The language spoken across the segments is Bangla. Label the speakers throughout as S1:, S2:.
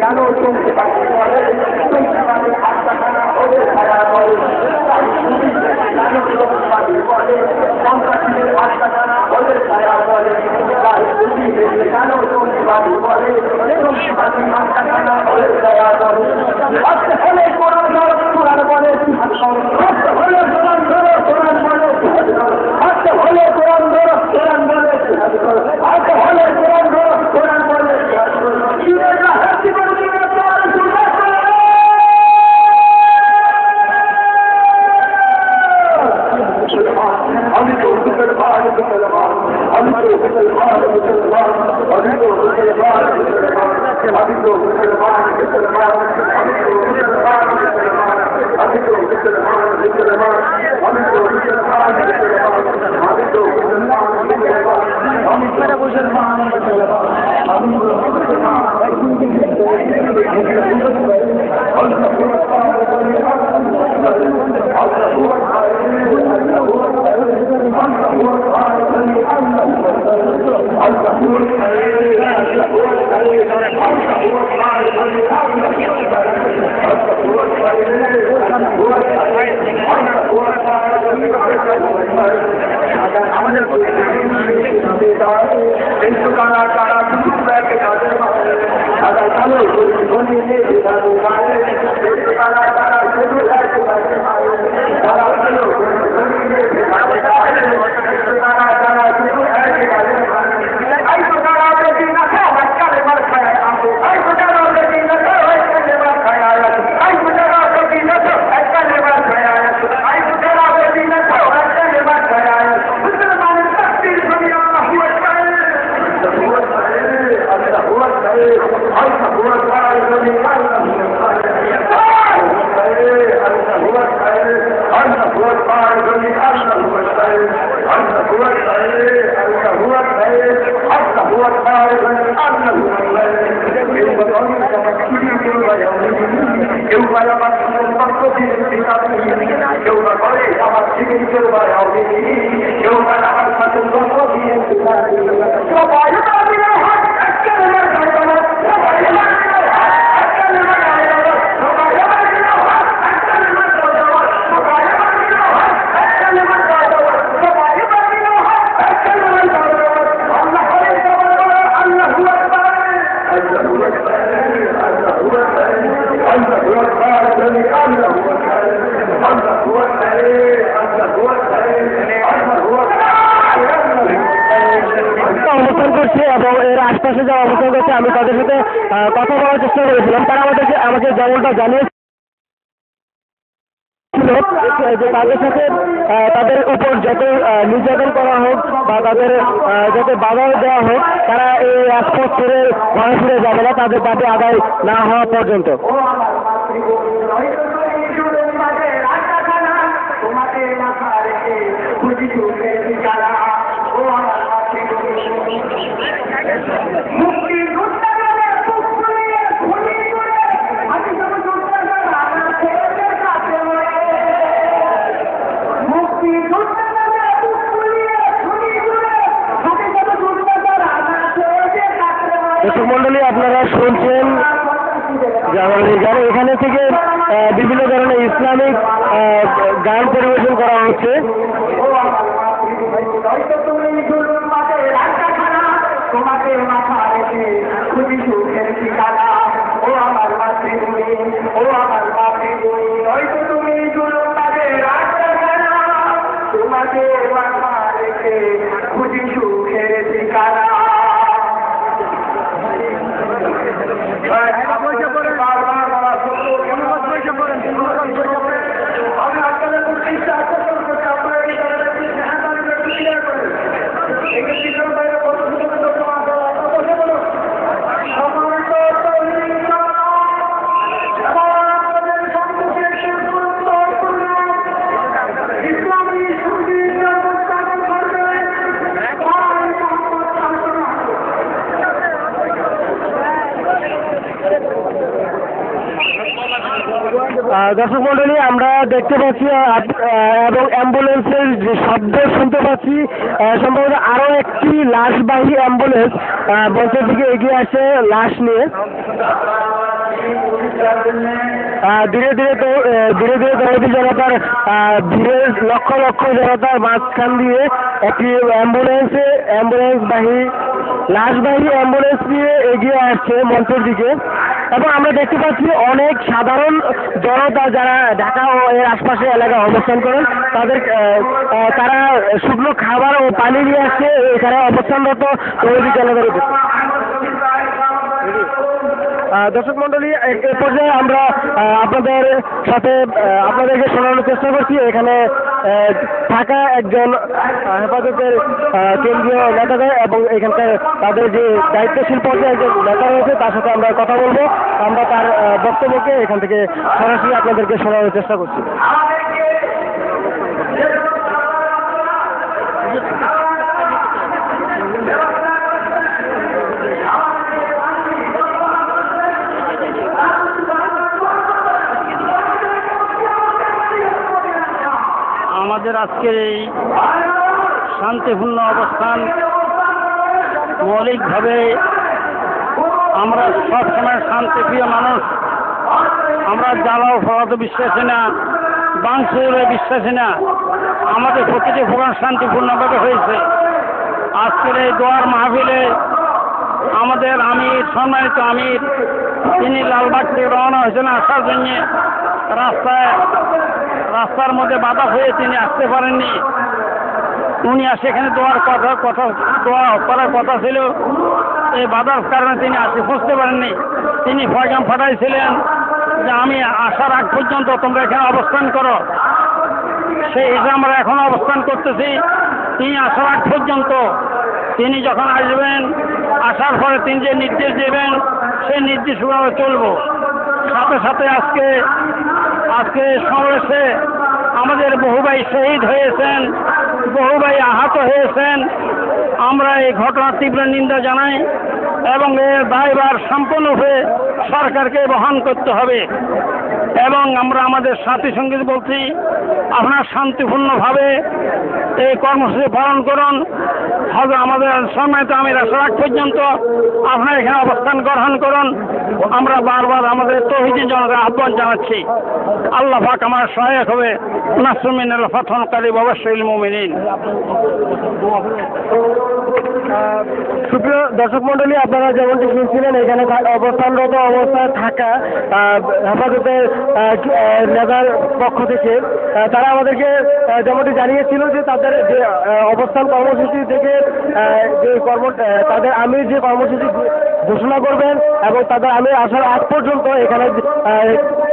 S1: কেন চলতে পারছে সন্ত্রাসীদের আত্মাখানা ওদের ছায়া বলে কেন চলতে পারি বলে আত্মাখানা ওদের ছায়া বলে আজকে হলে কোরআন ধরো কোরআন বলে আজকে হলে কোরআন ধরো কোরআন বলে আজকে হলে কোরআন ধরো কোরআন বলে আজকে হলে কোরআন ধরো কোরআন বলে আমি তাদের সাথে কথা বলার চেষ্টা করেছিলাম। তারা আমাকে যেমনটা জানিয়েছে যে তাদের সাথে তাদের উপর যত নির্যাতন করা হোক বা তাদের যত বাধা দেওয়া হোক তারা এই রাজপথ ছেড়ে ঘরে ফিরে যাবে না তাদের দাবি আদায় না হওয়া পর্যন্ত। দর্শক মন্ডলী, আপনারা শুনছেন এখানে থেকে বিভিন্ন ধরনের ইসলামিক গান পরিবেশন করা হচ্ছে।
S2: দর্শক মন্ডলী, আমরা দেখতে পাচ্ছি এবং অ্যাম্বুলেন্সের যে শব্দ শুনতে পাচ্ছি, সম্ভবত আরো একটি লাশবাহী অ্যাম্বুলেন্স মঞ্চের দিকে এগিয়ে আসে লাশ নিয়ে। ধীরে ধীরে দৌড়ি জনতার ভিড়ে লক্ষ লক্ষ জনতার মাঝখান দিয়ে একটি অ্যাম্বুলেন্সবাহী লাশবাহী অ্যাম্বুলেন্স নিয়ে এগিয়ে আসছে মঞ্চের দিকে। এবং আমরা দেখতে পাচ্ছি অনেক সাধারণ জনতা যারা ঢাকা ও এর আশপাশে এলাকায় অবস্থান করেন, তারা শুকনো খাবার ও পানি নিয়ে আসছে এখানে অবস্থানরত তৌহিদি জনতার উপর। দর্শক মন্ডলী, এ পর্যায়ে আমরা আপনাদেরকে শোনানোর চেষ্টা করছি এখানে থাকা একজন হেফাজতের কেন্দ্রীয় নেতাদের এবং এখানকার তাদের যে দায়িত্বশীল পর্যায়ে একজন নেতা রয়েছে তার সাথে আমরা কথা বলবো। আমরা তার বক্তব্যকে এখান থেকে সরাসরি আপনাদেরকে শোনানোর চেষ্টা করছি।
S3: আমাদের আজকের এই শান্তিপূর্ণ অবস্থান মৌলিকভাবে আমরা সবসময় শান্তিপ্রিয় মানুষ। আমরা জ্বালাও ফলাতে বিশ্বাসী না, বাংশুরে বিশ্বাসী না। আমাদের প্রতিটি প্রোগ্রাম শান্তিপূর্ণভাবে হয়েছে। আজকের এই দোয়ার মাহফিলে আমাদের সম্মানিত আমির তিনি লালবাগ থেকে রওনা হয়েছেন আসার জন্য। রাস্তার মধ্যে বাধা হয়ে তিনি আসতে পারেননি। উনি সেখানে দোয়া করার কথা ছিল, এই বাধার কারণে তিনি পৌঁছতে পারেননি। তিনি পয়গাম পাঠাইছিলেন যে আমি আসার আগ পর্যন্ত তোমরা এখানে অবস্থান করো। সেই হিসেবে আমরা এখন অবস্থান করতেছি। তিনি আসার আগ পর্যন্ত, তিনি যখন আসবেন, আসার পরে তিনি যে নির্দেশ দেবেন সেই নির্দেশ আমরা চলব। সাথে সাথে আজকে সমাবেশে আমাদের বহু ভাই শহীদ হয়েছেন, বহু ভাই আহত হয়েছেন। আমরা এই ঘটনার তীব্র নিন্দা জানাই এবং এর দায়ভার সম্পূর্ণভাবে সরকারকে বহন করতে হবে। এবং আমরা আমাদের সাথী সঙ্গীত বলছি, আপনারা শান্তিপূর্ণভাবে এই কর্মসূচি পালন করুন। হবে আমাদের সম্মানিত আমির আসার আগ পর্যন্ত আপনারা এখানে অবস্থান গ্রহণ করুন। আমরা বারবার আমাদের তৌহিদি জনতার আহ্বান জানাচ্ছি। আল্লাহ পাক আমার সহায়ক হবে। নাসরুম মিনাল ফাতহুন কারীব ওয়া বাশশিরিল মুমিনিন।
S2: সুপ্রিয় দর্শক মন্ডলী, আপনারা যেমনটি শুনছিলেন এখানে অবস্থানরত অবস্থায় থাকা হেফাজতের নেতার পক্ষ থেকে তারা আমাদেরকে যেমনটি জানিয়েছিল যে তাদের যে অবস্থান কর্মসূচি থেকে তাদের আমির যে কর্মসূচি ঘোষণা করবেন এবং তাদের আমির আসার আগ পর্যন্ত এখানে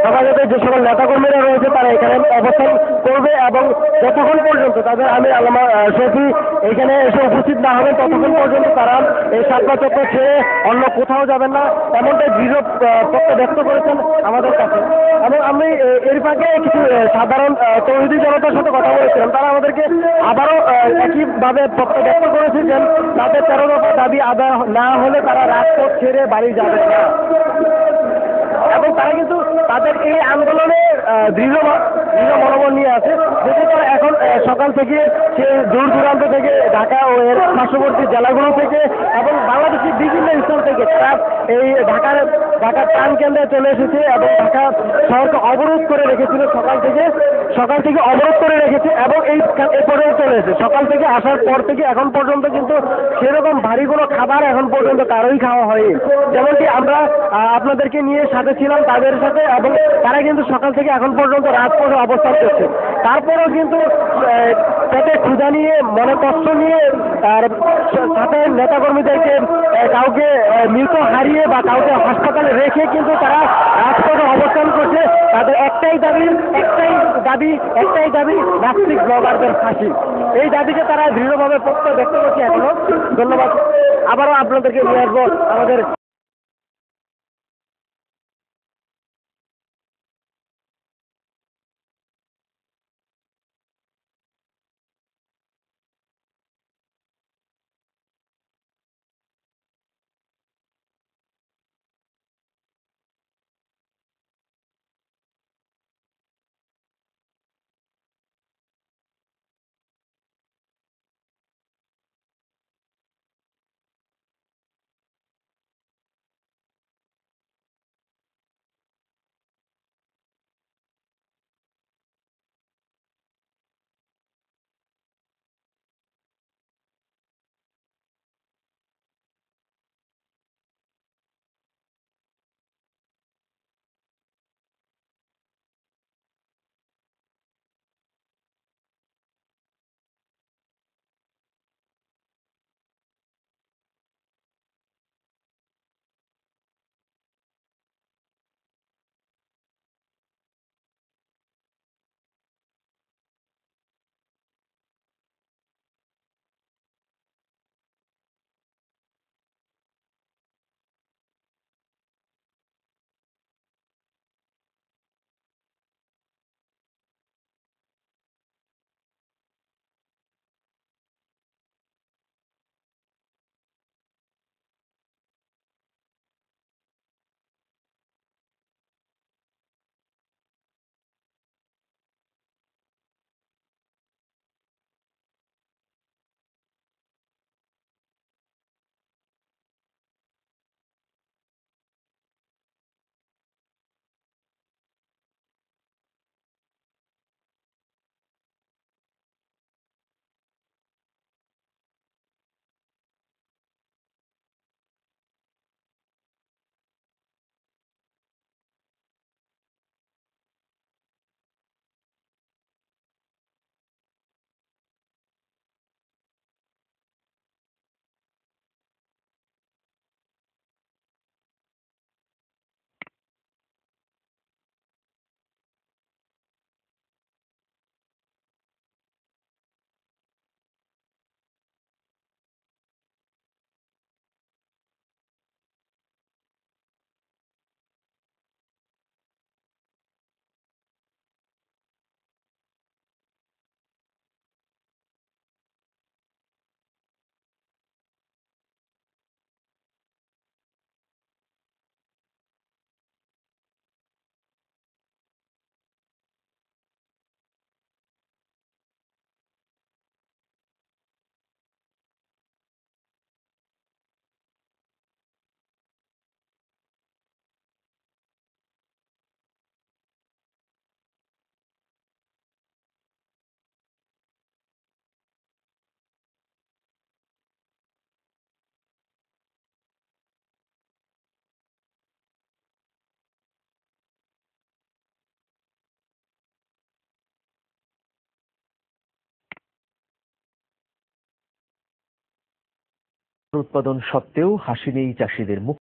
S2: হেফাজতের যে সকল নেতাকর্মীরা রয়েছে তারা এখানে অবস্থান করবে এবং যতক্ষণ পর্যন্ত তাদের আমির আল্লামা শফি এখানে এসে উপস্থিত না হবেন ততক্ষণ পর্যন্ত তারা এই শাপলা চত্বর ছেড়ে অন্য কোথাও যাবেন না, এমনটাই দৃঢ় প্রত্যয় ব্যক্ত করেছেন আমাদের কাছে। এবং আমি এর ফাঁকে কিছু সাধারণ তৌহিদি জনতার সাথে কথা বলেছিলাম। তারা আমাদেরকে আবারও একইভাবে প্রত্যয় ব্যক্ত করেছে যে তাদের 13 দফা দাবি আদায় না হলে তারা রাজপথ ছেড়ে বাড়ি যাবে না। এবং তারা কিন্তু তাদের এই আন্দোলনে দৃঢ় মনোবল নিয়ে আছে। যেহেতু তারা এখন সকাল থেকে সে দূর দূরান্ত থেকে ঢাকা ও এর পার্শ্ববর্তী জেলাগুলো থেকে এবং বাংলাদেশের বিভিন্ন স্থান থেকে তারা এই ঢাকার প্রাণ কেন্দ্রে চলে এসেছে এবং ঢাকা শহরকে অবরোধ করে রেখেছিল। সকাল থেকে অবরোধ করে রেখেছে এবং এই পর্যন্ত চলে এসেছে। সকাল থেকে আসার পর থেকে এখন পর্যন্ত কিন্তু সেরকম ভারী কোনো খাবার এখন পর্যন্ত কারোই খাওয়া হয়নি। যেমনটি আমরা আপনাদেরকে নিয়ে সাথে ছিলাম তাদের সাথে, এবং তারা কিন্তু সকাল থেকে এখন পর্যন্ত রাজপথে অবস্থান করছে। তারপরেও কিন্তু পেটে ক্ষুধা নিয়ে, মনে কষ্ট নিয়ে আর সাথে নেতাকর্মীদেরকে কাউকে মৃত হারিয়ে বা কাউকে হাসপাতালে রেখে কিন্তু তারা রাজপথে অবস্থান করছে। তাদের একটাই দাবি নাস্তিক ব্লগারদের ফাঁসি। এই দাবিকে তারা দৃঢ়ভাবে প্রত্যয় ব্যক্ত করছে এখনো। ধন্যবাদ। আবারও আপনাদেরকে নিয়ে আসবো আমাদের
S4: উৎপাদন সত্ত্বেও হাসি নেই চাষিদের মুখ।